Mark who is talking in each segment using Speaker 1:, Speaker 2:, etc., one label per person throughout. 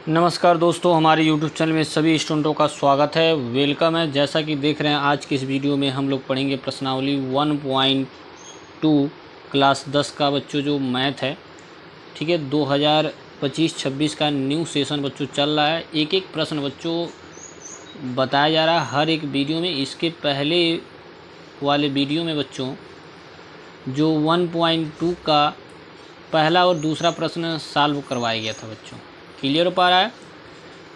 Speaker 1: नमस्कार दोस्तों, हमारे YouTube चैनल में सभी स्टूडेंटों का स्वागत है। वेलकम है। जैसा कि देख रहे हैं, आज की इस वीडियो में हम लोग पढ़ेंगे प्रश्नावली 1.2 क्लास 10 का बच्चों जो मैथ है, ठीक है। 2025-26 का न्यू सेशन बच्चों चल रहा है। एक एक प्रश्न बच्चों बताया जा रहा है हर एक वीडियो में। इसके पहले वाले वीडियो में बच्चों जो 1.2 का पहला और दूसरा प्रश्न सॉल्व करवाया गया था बच्चों। क्लियर हो पा रहा है?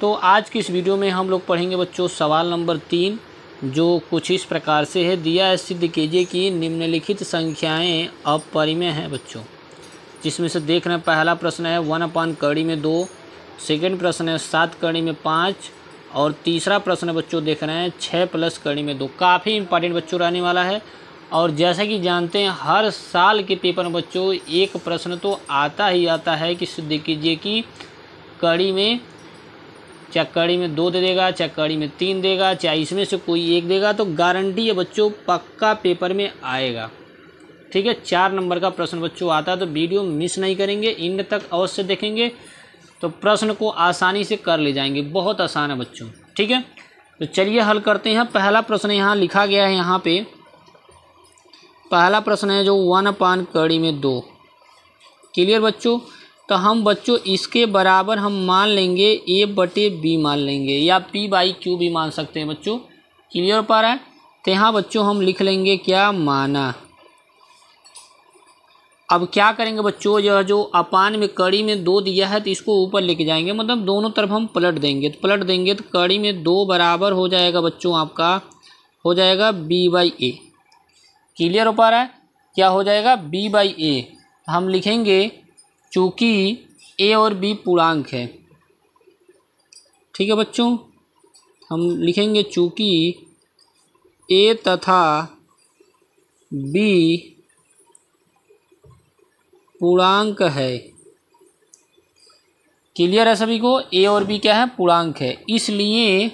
Speaker 1: तो आज की इस वीडियो में हम लोग पढ़ेंगे बच्चों सवाल नंबर 3, जो कुछ इस प्रकार से है। दिया है, सिद्ध कीजिए कि निम्नलिखित संख्याएं अपरिमेय हैं बच्चों। जिसमें से देख रहे हैं, पहला प्रश्न है 1/2, सेकंड प्रश्न है 7/5 और तीसरा प्रश्न बच्चों देख रहे हैं 6+2। काफ़ी इंपॉर्टेंट बच्चों रहने वाला है। और जैसा कि जानते हैं, हर साल के पेपर में बच्चों एक प्रश्न तो आता ही आता है कि सिद्ध कीजिए कि कड़ी में, चाहे कड़ी में 2 दे देगा, चाहे कड़ी में 3 देगा, चाहे इसमें से कोई एक देगा, तो गारंटी है बच्चों पक्का पेपर में आएगा। ठीक है, 4 नंबर का प्रश्न बच्चों आता है। तो वीडियो मिस नहीं करेंगे, एंड तक अवश्य देखेंगे तो प्रश्न को आसानी से कर ले जाएंगे। बहुत आसान है बच्चों, ठीक है। तो चलिए हल करते हैं। पहला प्रश्न यहाँ लिखा गया है, यहाँ पे पहला प्रश्न है जो 1/2। क्लियर बच्चों? तो हम बच्चों इसके बराबर हम मान लेंगे A/B मान लेंगे, या P/Q भी मान सकते हैं बच्चों। क्लियर हो पा रहा है? तो यहाँ बच्चों हम लिख लेंगे क्या, माना। अब क्या करेंगे बच्चों, यह जो अपान में कड़ी में 2 दिया है तो इसको ऊपर लेके जाएंगे, मतलब दोनों तरफ हम पलट देंगे। तो पलट देंगे तो कड़ी में 2 बराबर हो जाएगा बच्चों, आपका हो जाएगा B/A। क्लियर हो पा रहा है? क्या हो जाएगा, B/A। हम लिखेंगे चूँकि A और B पूर्णांक है। ठीक है बच्चों, हम लिखेंगे चूँकि A तथा B पूर्णांक है। क्लियर है सभी को? A और B क्या है, पूर्णांक है। इसलिए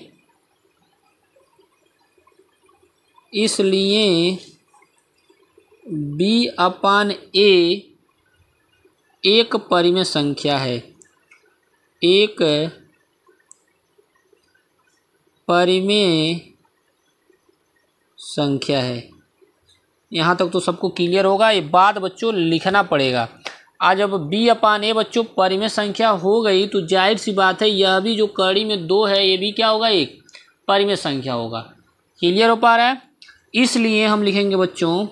Speaker 1: B/A एक परिमेय संख्या है, एक परिमेय संख्या है। यहाँ तक तो सबको क्लियर होगा। ये बात बच्चों लिखना पड़ेगा। आज जब B/A बच्चों परिमेय संख्या हो गई तो जाहिर सी बात है, यह भी जो कड़ी में 2 है ये भी क्या होगा, एक परिमेय संख्या होगा। क्लियर हो पा रहा है? इसलिए हम लिखेंगे बच्चों,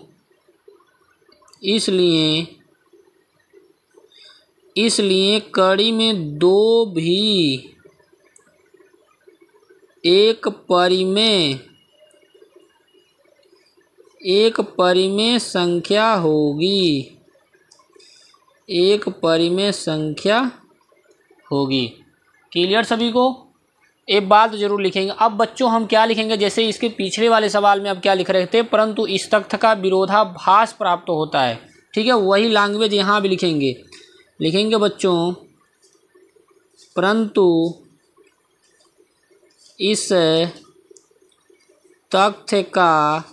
Speaker 1: इसलिए कड़ी में 2 भी एक परिमेय संख्या होगी, एक परिमेय संख्या होगी। क्लियर सभी को? एक बात जरूर लिखेंगे। अब बच्चों हम क्या लिखेंगे, जैसे इसके पिछले वाले सवाल में अब क्या लिख रहे थे, परंतु इस तथ्य का विरोधाभास प्राप्त होता है। ठीक है, वही लैंग्वेज यहाँ भी लिखेंगे बच्चों, परंतु इस तथ्य का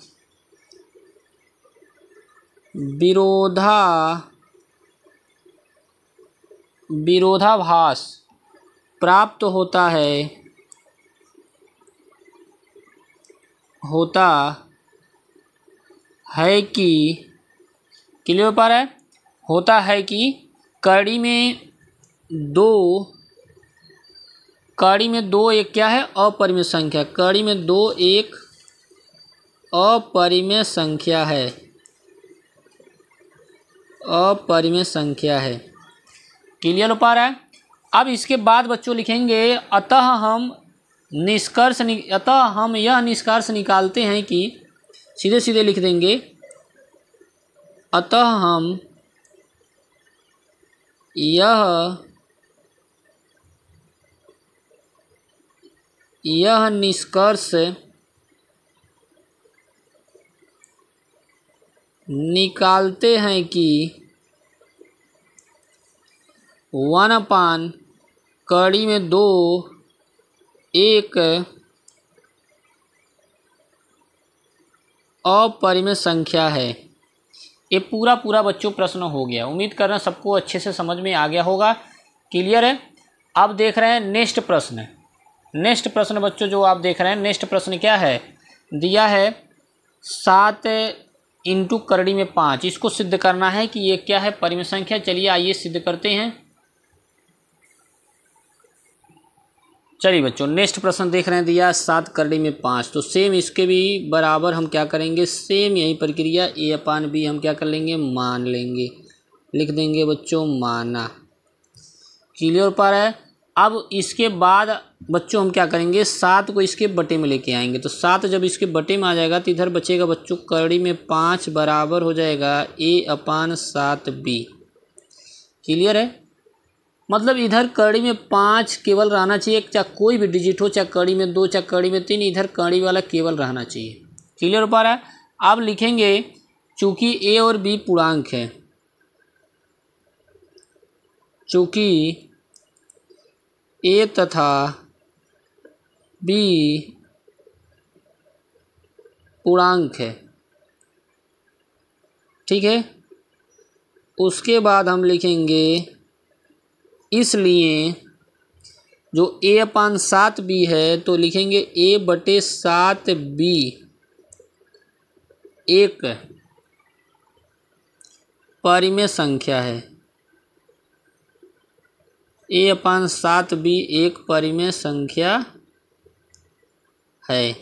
Speaker 1: विरोधाभास प्राप्त होता है कि, क्लियर हो पा रहा है, होता है कि कड़ी में 2 एक क्या है, अपरिमेय संख्या। कड़ी में 2 एक अपरिमेय संख्या है, अपरिमेय संख्या है। क्लियर हो पा रहा है? अब इसके बाद बच्चों लिखेंगे, अतः हम यह निष्कर्ष निकालते हैं कि, सीधे सीधे लिख देंगे, अतः हम यह निष्कर्ष निकालते हैं कि 1/, कड़ी में 2 एक अपरिमेय संख्या है। ये पूरा बच्चों प्रश्न हो गया। उम्मीद कर रहे हैं सबको अच्छे से समझ में आ गया होगा। क्लियर है? अब देख रहे हैं नेक्स्ट प्रश्न। नेक्स्ट प्रश्न बच्चों जो आप देख रहे हैं, नेक्स्ट प्रश्न क्या है, दिया है 7 इंटू करड़ी में 5। इसको सिद्ध करना है कि ये क्या है, परिमेय संख्या। चलिए आइए सिद्ध करते हैं। चलिए बच्चों नेक्स्ट प्रश्न देख रहे हैं, दिया 7 करड़ी में 5। तो सेम इसके भी बराबर हम क्या करेंगे, सेम यही प्रक्रिया a/b हम क्या कर लेंगे, मान लेंगे, लिख देंगे बच्चों माना। क्लियर पा रहा है। अब इसके बाद बच्चों हम क्या करेंगे, 7 को इसके बटे में लेके आएंगे। तो 7 जब इसके बटे में आ जाएगा तो इधर बचेगा बच्चों करड़ी में 5 बराबर हो जाएगा a/7b। क्लियर है। मतलब इधर करड़ी में 5 केवल रहना चाहिए, चाहे कोई भी डिजिट हो, चाहे करड़ी में 2 चाहे करड़ी में 3, इधर करड़ी वाला केवल रहना चाहिए। क्लियर हो पा रहा है। अब लिखेंगे चूंकि a और b पूर्णांक है, चूंकि a तथा b पूर्णांक है, ठीक है। उसके बाद हम लिखेंगे इसलिए जो a/7b है तो लिखेंगे a/7b एक परिमेय संख्या है। a/7b एक परिमेय संख्या है।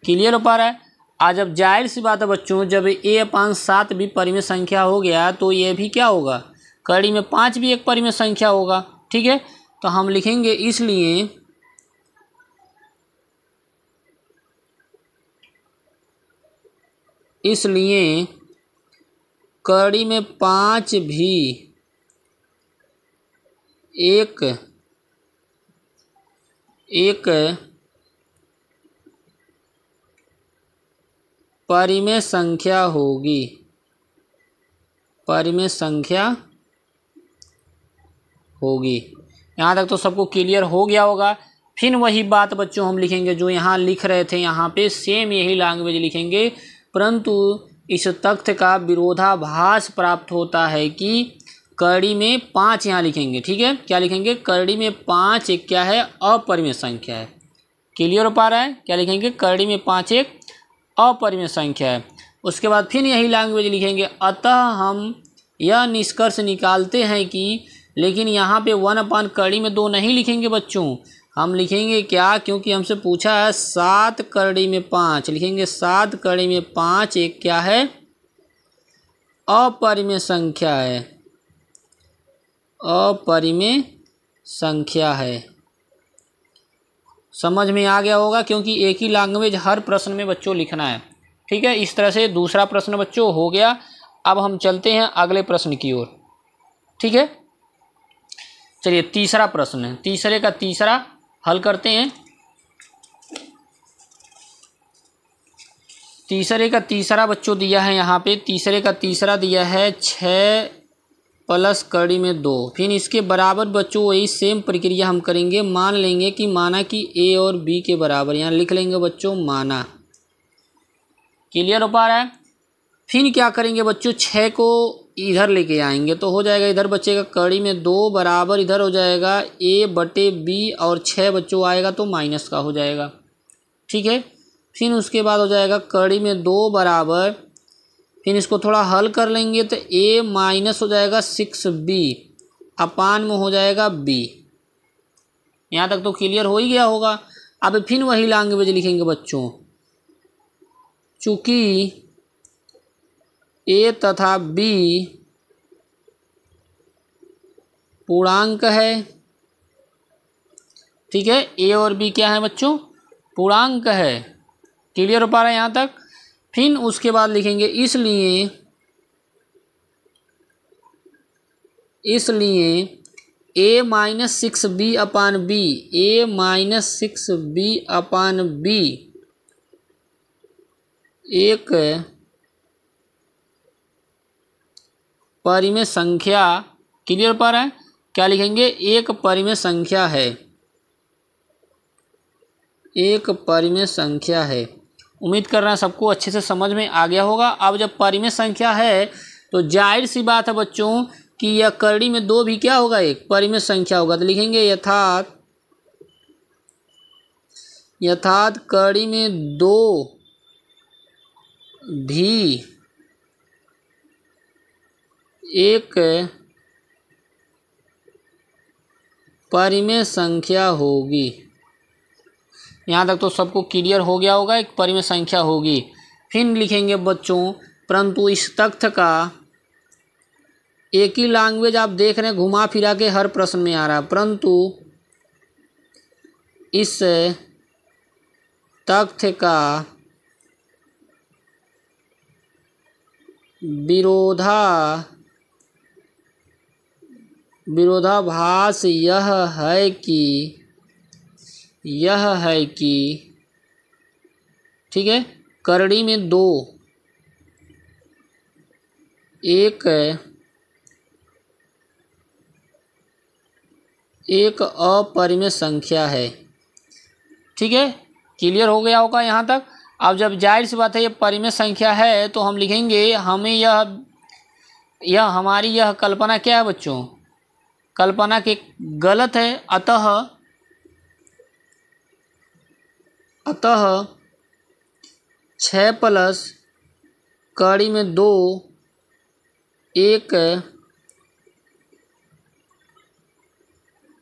Speaker 1: क्लियर हो पा रहा है। आज जब जाहिर सी बात है बच्चों, जब a/7b परिमेय संख्या हो गया तो ये भी क्या होगा, करड़ी में 5 भी एक परिमेय संख्या होगा। ठीक है। तो हम लिखेंगे इसलिए करड़ी में 5 भी एक परिमेय संख्या होगी, परिमेय संख्या होगी। यहाँ तक तो सबको क्लियर हो गया होगा। फिर वही बात बच्चों हम लिखेंगे जो यहाँ लिख रहे थे, यहाँ पे सेम यही लैंग्वेज लिखेंगे, परंतु इस तथ्य का विरोधाभास प्राप्त होता है कि करड़ी में 5 यहाँ लिखेंगे। ठीक है। क्या लिखेंगे, करड़ी में 5 एक क्या है, अपरिमेय संख्या है। क्लियर हो पा रहा है। क्या लिखेंगे, करड़ी में 5 एक अपरिमेय संख्या है। उसके बाद फिर यही लैंग्वेज लिखेंगे। अतः हम यह निष्कर्ष निकालते हैं कि, लेकिन यहाँ पे 1 करड़ी में 2 नहीं लिखेंगे बच्चों, हम लिखेंगे क्या, क्योंकि हमसे पूछा है 7 करड़ी में 5, लिखेंगे 7 करड़ी में 5 एक क्या है, अपरिमेय संख्या है, अपरिमेय संख्या है। समझ में आ गया होगा, क्योंकि एक ही लैंग्वेज हर प्रश्न में बच्चों लिखना है। ठीक है। इस तरह से दूसरा प्रश्न बच्चों हो गया। अब हम चलते हैं अगले प्रश्न की ओर। ठीक है। चलिए तीसरा प्रश्न है, तीसरे का तीसरा हल करते हैं। तीसरे का तीसरा बच्चों दिया है यहाँ पे, तीसरे का तीसरा दिया है 6 प्लस करड़ी में 2। फिर इसके बराबर बच्चों वही सेम प्रक्रिया हम करेंगे। मान लेंगे कि माना कि a और b के बराबर, यहाँ लिख लेंगे बच्चों माना। क्लियर हो पा रहा है। फिर क्या करेंगे बच्चों, 6 को इधर लेके आएंगे तो हो जाएगा, इधर बचेगा करड़ी में 2 बराबर, इधर हो जाएगा a/b और 6 बच्चों आएगा तो माइनस का हो जाएगा। ठीक है। फिर उसके बाद हो जाएगा करड़ी में 2 बराबर, फिर इसको थोड़ा हल कर लेंगे तो a माइनस हो जाएगा 6b अपान में हो जाएगा b। यहाँ तक तो क्लियर हो ही गया होगा। अब फिर वही लैंग्वेज लिखेंगे बच्चों, चूँकि a तथा b पूर्णांक है। ठीक है। a और b क्या है बच्चों, पूर्णांक है। क्लियर हो पा रहा है यहाँ तक। फिर उसके बाद लिखेंगे इसलिए a minus 6b upon b, a minus 6b upon b एक परिमेय संख्या। क्लियर पा रहा है। क्या लिखेंगे, एक परिमेय संख्या है, एक परिमेय संख्या है। उम्मीद कर रहे हैं सबको अच्छे से समझ में आ गया होगा। अब जब परिमेय संख्या है तो जाहिर सी बात है बच्चों कि यह करड़ी में 2 भी क्या होगा, एक परिमेय संख्या होगा। तो लिखेंगे यथात करड़ी में 2 भी एक परिमेय संख्या होगी। यहाँ तक तो सबको क्लियर हो गया होगा, एक परिमेय संख्या होगी। फिर लिखेंगे बच्चों, परंतु इस तथ्य का, एक ही लैंग्वेज आप देख रहे हैं घुमा फिरा के हर प्रश्न में आ रहा है, परंतु इस तथ्य का विरोधाभास यह है कि ठीक है, करड़ी में 2 एक अपरिमेय संख्या है। ठीक है, क्लियर हो गया होगा यहाँ तक। अब जब जाहिर सी बात है ये परिमेय संख्या है तो हम लिखेंगे हमें यह हमारी यह कल्पना क्या है बच्चों, कल्पना के गलत है। अतः 6 प्लस कड़ी में 2 एक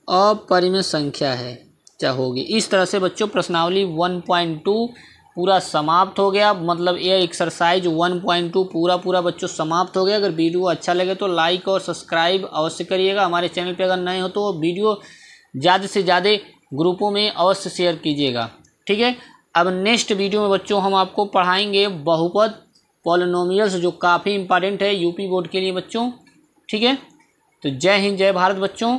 Speaker 1: अपरिमेय संख्या है क्या होगी। इस तरह से बच्चों प्रश्नावली 1.2 पूरा समाप्त हो गया। मतलब ये एक्सरसाइज 1.2 पूरा बच्चों समाप्त हो गया। अगर वीडियो अच्छा लगे तो लाइक और सब्सक्राइब अवश्य करिएगा। हमारे चैनल पे अगर नए हो तो वीडियो ज़्यादा से ज़्यादा ग्रुपों में अवश्य शेयर कीजिएगा। ठीक है, अब नेक्स्ट वीडियो में बच्चों हम आपको पढ़ाएंगे बहुपद पॉलिनोमियल्स, जो काफ़ी इंपॉर्टेंट है यूपी बोर्ड के लिए बच्चों। ठीक है, तो जय हिंद जय भारत बच्चों।